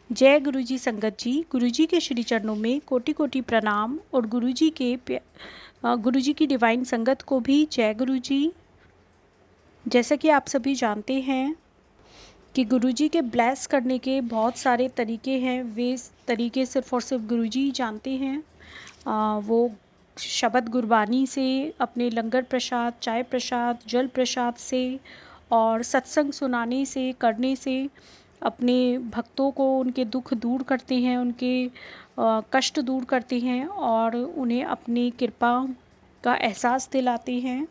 जय गुरु जी संगत जी। गुरु जी के श्री चरणों में कोटि कोटि प्रणाम और गुरु जी की डिवाइन संगत को भी जय गुरु जी। जैसा कि आप सभी जानते हैं कि गुरु जी के ब्लेस करने के बहुत सारे तरीके हैं, वे तरीके सिर्फ और सिर्फ गुरु जी जानते हैं। वो शब्द गुरबानी से, अपने लंगर प्रसाद, चाय प्रसाद, जल प्रसाद से और सत्संग सुनाने से, करने से अपने भक्तों को उनके दुख दूर करते हैं, उनके कष्ट दूर करते हैं और उन्हें अपनी कृपा का एहसास दिलाते हैं।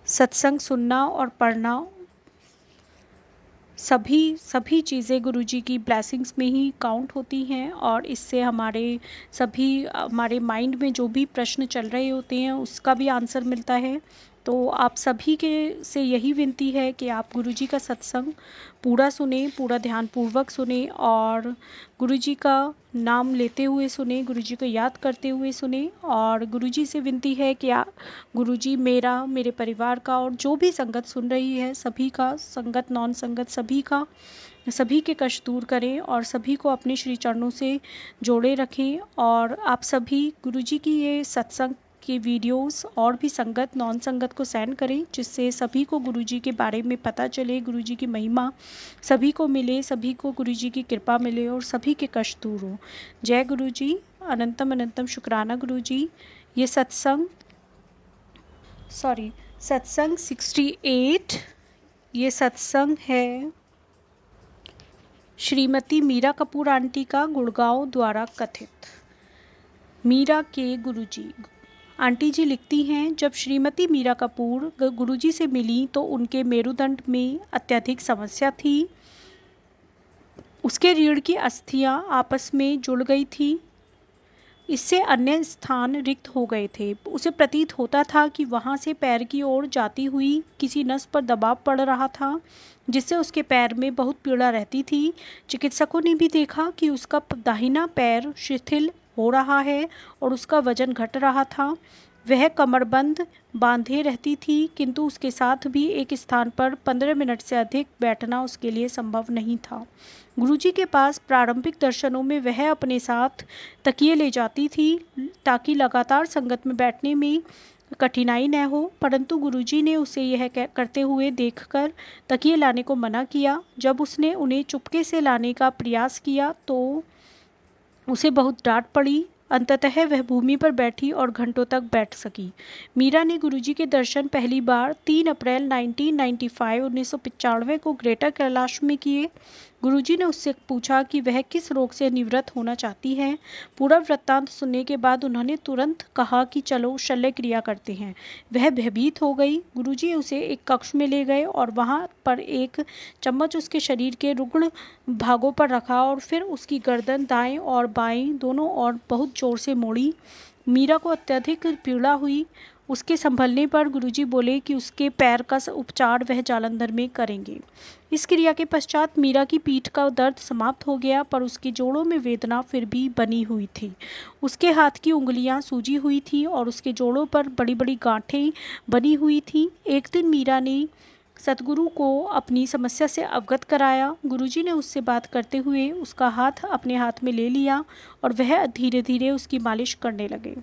सत्संग सुनना और पढ़ना सभी चीज़ें गुरु जी की ब्लेसिंग्स में ही काउंट होती हैं और इससे हमारे माइंड में जो भी प्रश्न चल रहे होते हैं उसका भी आंसर मिलता है। तो आप सभी के से यही विनती है कि आप गुरु जी का सत्संग पूरा सुने, पूरा ध्यानपूर्वक सुने और गुरु जी का नाम लेते हुए सुने, गुरु जी को याद करते हुए सुने। और गुरु जी से विनती है कि गुरु जी मेरे परिवार का और जो भी संगत सुन रही है सभी का, संगत नॉन संगत सभी के कष्ट दूर करें और सभी को अपने श्री चरणों से जोड़े रखें। और आप सभी गुरु जी की ये सत्संग के वीडियोस और भी संगत नॉन संगत को सेंड करें, जिससे सभी को गुरु जी के बारे में पता चले, गुरु जी की महिमा सभी को मिले, सभी को गुरु जी की कृपा मिले और सभी के कष्ट दूर हो। जय गुरु जी। अनंतम अनंतम शुक्राना गुरु जी। ये सत्संग 68 ये सत्संग है श्रीमती मीरा कपूर आंटी का गुड़गांव द्वारा कथित। मीरा के गुरुजी। आंटी जी लिखती हैं, जब श्रीमती मीरा कपूर गुरुजी से मिली तो उनके मेरुदंड में अत्यधिक समस्या थी। उसके रीढ़ की अस्थियां आपस में जुड़ गई थी, इससे अन्य स्थान रिक्त हो गए थे। उसे प्रतीत होता था कि वहां से पैर की ओर जाती हुई किसी नस पर दबाव पड़ रहा था, जिससे उसके पैर में बहुत पीड़ा रहती थी। चिकित्सकों ने भी देखा कि उसका दाहिना पैर शिथिल हो रहा है और उसका वजन घट रहा था। वह कमरबंद बांधे रहती थी, किंतु उसके साथ भी एक स्थान पर 15 मिनट से अधिक बैठना उसके लिए संभव नहीं था। गुरुजी के पास प्रारंभिक दर्शनों में वह अपने साथ तकिए ले जाती थी ताकि लगातार संगत में बैठने में कठिनाई न हो, परंतु गुरुजी ने उसे यह करते हुए देखकर तकिए लाने को मना किया। जब उसने उन्हें चुपके से लाने का प्रयास किया तो उसे बहुत डांट पड़ी। अंततः वह भूमि पर बैठी और घंटों तक बैठ सकी। मीरा ने गुरुजी के दर्शन पहली बार 3 अप्रैल 1995 को ग्रेटर कैलाश में किए। गुरुजी ने उससे पूछा कि वह किस रोग से निवृत्त होना चाहती है। पूरा वृत्तांत सुनने के बाद उन्होंने तुरंत कहा कि चलो शल्य क्रिया करते हैं। वह भयभीत हो गई। गुरुजी उसे एक कक्ष में ले गए और वहां पर एक चम्मच उसके शरीर के रुग्ण भागों पर रखा और फिर उसकी गर्दन दाएं और बाएं दोनों ओर बहुत जोर से मोड़ी। मीरा को अत्यधिक पीड़ा हुई। उसके संभलने पर गुरुजी बोले कि उसके पैर का उपचार वह जालंधर में करेंगे। इस क्रिया के पश्चात मीरा की पीठ का दर्द समाप्त हो गया, पर उसके जोड़ों में वेदना फिर भी बनी हुई थी। उसके हाथ की उंगलियां सूजी हुई थी और उसके जोड़ों पर बड़ी बड़ी गांठें बनी हुई थी। एक दिन मीरा ने सतगुरु को अपनी समस्या से अवगत कराया। गुरुजी ने उससे बात करते हुए उसका हाथ अपने हाथ में ले लिया और वह धीरे धीरे उसकी मालिश करने लगे।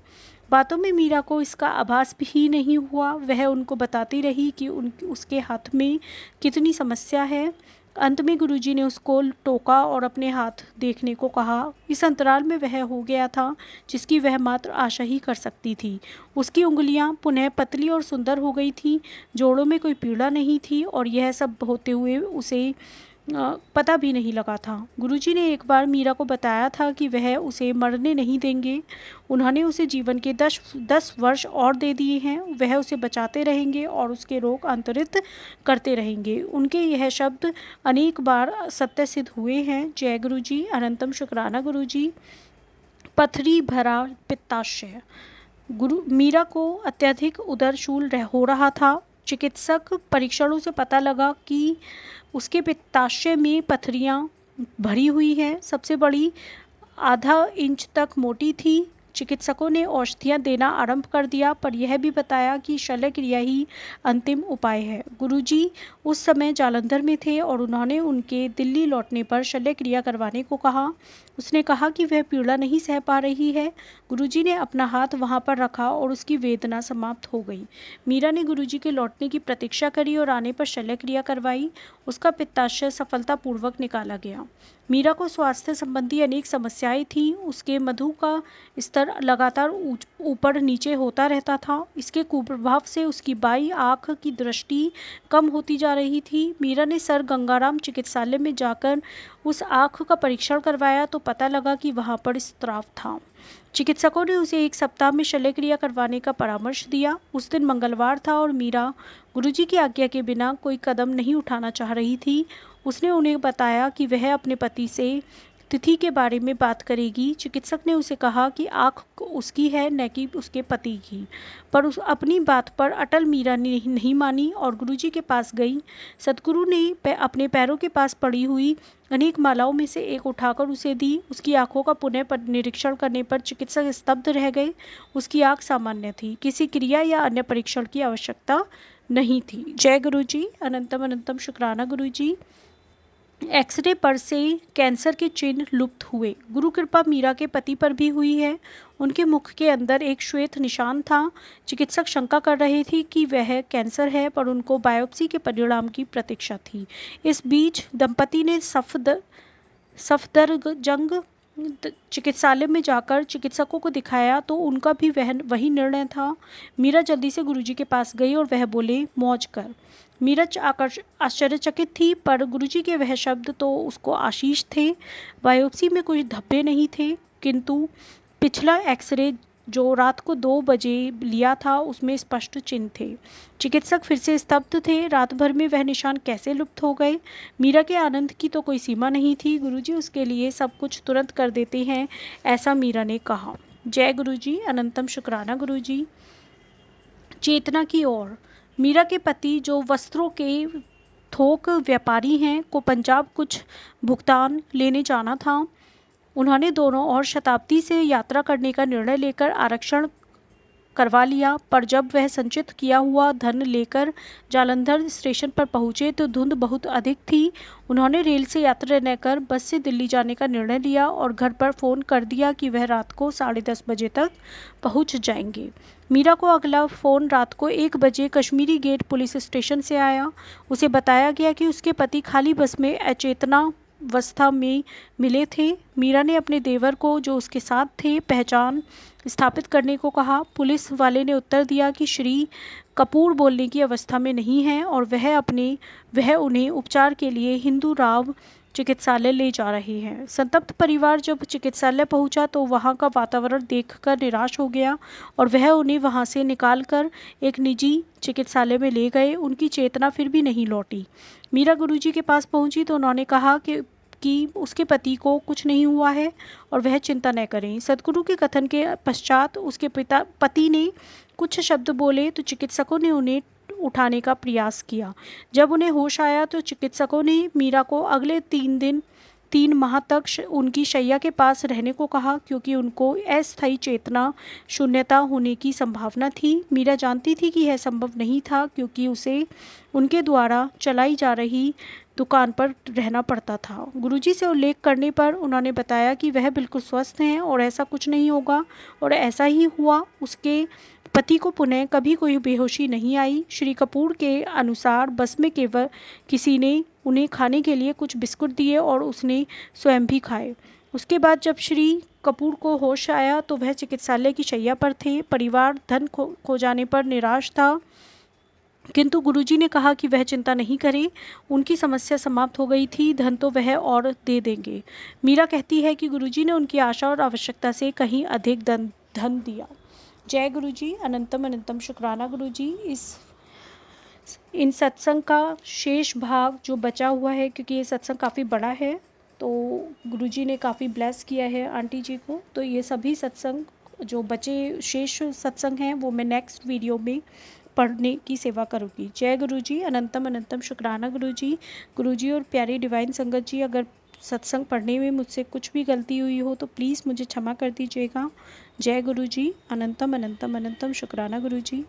बातों में मीरा को इसका आभास भी नहीं हुआ। वह उनको बताती रही कि उसके हाथ में कितनी समस्या है। अंत में गुरुजी ने उसको टोका और अपने हाथ देखने को कहा। इस अंतराल में वह हो गया था जिसकी वह मात्र आशा ही कर सकती थी। उसकी उंगलियां पुनः पतली और सुंदर हो गई थीं, जोड़ों में कोई पीड़ा नहीं थी और यह सब होते हुए उसे पता भी नहीं लगा था। गुरुजी ने एक बार मीरा को बताया था कि वह उसे मरने नहीं देंगे। उन्होंने उसे जीवन के 10 वर्ष और दे दिए हैं। वह उसे बचाते रहेंगे और उसके रोग अंतरित करते रहेंगे। उनके यह शब्द अनेक बार सत्य सिद्ध हुए हैं। जय गुरु जी। अनंतम शुक्राना गुरु जी। पथरी भरा पित्ताशय। मीरा को अत्यधिक उदरशूल हो रहा था। चिकित्सक परीक्षणों से पता लगा कि उसके पित्ताशय में पथरियां भरी हुई हैं। सबसे बड़ी आधा इंच तक मोटी थी। चिकित्सकों ने औषधियां देना आरंभ कर दिया, पर यह भी बताया कि शल्य क्रिया ही अंतिम उपाय है। गुरुजी उस समय जालंधर में थे और उन्होंने उनके दिल्ली लौटने पर शल्य क्रिया करवाने को कहा। उसने कहा कि वह पीड़ा नहीं सह पा रही है। गुरुजी ने अपना हाथ वहां पर रखा और उसकी वेदना समाप्त हो गई। मीरा ने गुरुजी के लौटने की प्रतीक्षा करी और आने पर शल्य क्रिया करवाई। उसका पित्ताशय सफलतापूर्वक निकाला गया। मीरा को स्वास्थ्य संबंधी अनेक समस्याएं थीं। उसके मधु का स्तर लगातार ऊपर नीचे होता रहता था। इसके कुप्रभाव से उसकी बाई आंख की दृष्टि कम होती जा रही थी। मीरा ने सर गंगाराम चिकित्सालय में जाकर उस आंख का परीक्षण करवाया तो पता लगा कि वहां पर स्त्राव था। चिकित्सकों ने उसे 1 सप्ताह में शल्य क्रिया करवाने का परामर्श दिया। उस दिन मंगलवार था और मीरा गुरुजी की आज्ञा के बिना कोई कदम नहीं उठाना चाह रही थी। उसने उन्हें बताया कि वह अपने पति से तिथि के बारे में बात करेगी। चिकित्सक ने उसे कहा कि आंख उसकी है न कि उसके पति की, पर अपनी बात पर अटल मीरा ने नहीं मानी और गुरुजी के पास गई। सदगुरु ने अपने पैरों के पास पड़ी हुई अनेक मालाओं में से एक उठाकर उसे दी। उसकी आंखों का पुनः निरीक्षण करने पर चिकित्सक स्तब्ध रह गए। उसकी आंख सामान्य थी। किसी क्रिया या अन्य परीक्षण की आवश्यकता नहीं थी। जय गुरुजी। अनंतम अनंतम शुक्राना गुरुजी। एक्सरे पर से कैंसर के चिन्ह लुप्त हुए। गुरु कृपा मीरा के पति पर भी हुई है। उनके मुख के अंदर एक श्वेत निशान था। चिकित्सक शंका कर रहे थे कि वह कैंसर है, पर उनको बायोप्सी के परिणाम की प्रतीक्षा थी। इस बीच दंपति ने सफदरजंग चिकित्सालय में जाकर चिकित्सकों को दिखाया तो उनका भी वही निर्णय था। मीरा जल्दी से गुरुजी के पास गई और वह बोले, मौज कर। मीरा आश्चर्यचकित थी, पर गुरुजी के वह शब्द तो उसको आशीष थे। बायोप्सी में कुछ धब्बे नहीं थे, किंतु पिछला एक्सरे जो रात को 2 बजे लिया था उसमें स्पष्ट चिन्ह थे। चिकित्सक फिर से स्तब्ध थे। रात भर में वह निशान कैसे लुप्त हो गए? मीरा के आनंद की तो कोई सीमा नहीं थी। गुरुजी उसके लिए सब कुछ तुरंत कर देते हैं, ऐसा मीरा ने कहा। जय गुरुजी। अनंतम शुक्राना गुरुजी। चेतना की ओर। मीरा के पति, जो वस्त्रों के थोक व्यापारी हैं, को पंजाब कुछ भुगतान लेने जाना था। उन्होंने दोनों और शताब्दी से यात्रा करने का निर्णय लेकर आरक्षण करवा लिया, पर जब वह संचित किया हुआ धन लेकर जालंधर स्टेशन पर पहुंचे तो धुंध बहुत अधिक थी। उन्होंने रेल से यात्रा न कर बस से दिल्ली जाने का निर्णय लिया और घर पर फोन कर दिया कि वह रात को 10:30 बजे तक पहुंच जाएंगे। मीरा को अगला फोन रात को 1 बजे कश्मीरी गेट पुलिस स्टेशन से आया। उसे बताया गया कि उसके पति खाली बस में अचेतना अवस्था में मिले थे। मीरा ने अपने देवर को, जो उसके साथ थे, पहचान स्थापित करने को कहा। पुलिस वाले ने उत्तर दिया कि श्री कपूर बोलने की अवस्था में नहीं है और वह उन्हें उपचार के लिए हिंदू राव चिकित्सालय ले जा रहे हैं। संतप्त परिवार जब चिकित्सालय पहुंचा तो वहां का वातावरण देखकर निराश हो गया और वह उन्हें वहां से निकालकर एक निजी चिकित्सालय में ले गए। उनकी चेतना फिर भी नहीं लौटी। मीरा गुरुजी के पास पहुंची तो उन्होंने कहा कि उसके पति को कुछ नहीं हुआ है और वह चिंता न करें। सदगुरु के कथन के पश्चात उसके पति ने कुछ शब्द बोले तो चिकित्सकों ने उन्हें उठाने का प्रयास किया। जब उन्हें होश आया तो चिकित्सकों ने मीरा को अगले 3 माह तक उनकी शैया के पास रहने को कहा, क्योंकि उनको अस्थायी चेतना शून्यता होने की संभावना थी। मीरा जानती थी कि यह संभव नहीं था, क्योंकि उसे उनके द्वारा चलाई जा रही दुकान पर रहना पड़ता था। गुरुजी से उल्लेख करने पर उन्होंने बताया कि वह बिल्कुल स्वस्थ हैं और ऐसा कुछ नहीं होगा, और ऐसा ही हुआ। उसके पति को पुनः कभी कोई बेहोशी नहीं आई। श्री कपूर के अनुसार बस में केवल किसी ने उन्हें खाने के लिए कुछ बिस्कुट दिए और उसने स्वयं भी खाए। उसके बाद जब श्री कपूर को होश आया तो वह चिकित्सालय की शैया पर थे। परिवार धन खो जाने पर निराश था, किंतु गुरुजी ने कहा कि वह चिंता नहीं करे, उनकी समस्या समाप्त हो गई थी, धन तो वह और दे देंगे। मीरा कहती है कि गुरुजी ने उनकी आशा और आवश्यकता से कहीं अधिक धन दिया। जय गुरुजी। अनंतम अनंतम शुक्राना गुरुजी। इन सत्संग का शेष भाग जो बचा हुआ है, क्योंकि ये सत्संग काफ़ी बड़ा है, तो गुरुजी ने काफ़ी ब्लेस किया है आंटी जी को, तो ये सभी सत्संग जो बचे शेष सत्संग हैं वो मैं नेक्स्ट वीडियो में पढ़ने की सेवा करूँगी। जय गुरुजी। अनंतम अनंतम शुक्राना गुरुजी। गुरुजी और प्यारी डिवाइन संगत जी, अगर सत्संग पढ़ने में मुझसे कुछ भी गलती हुई हो तो प्लीज़ मुझे क्षमा कर दीजिएगा। जय गुरु जी। अनंतम अनंतम अनंतम शुक्राना गुरु जी।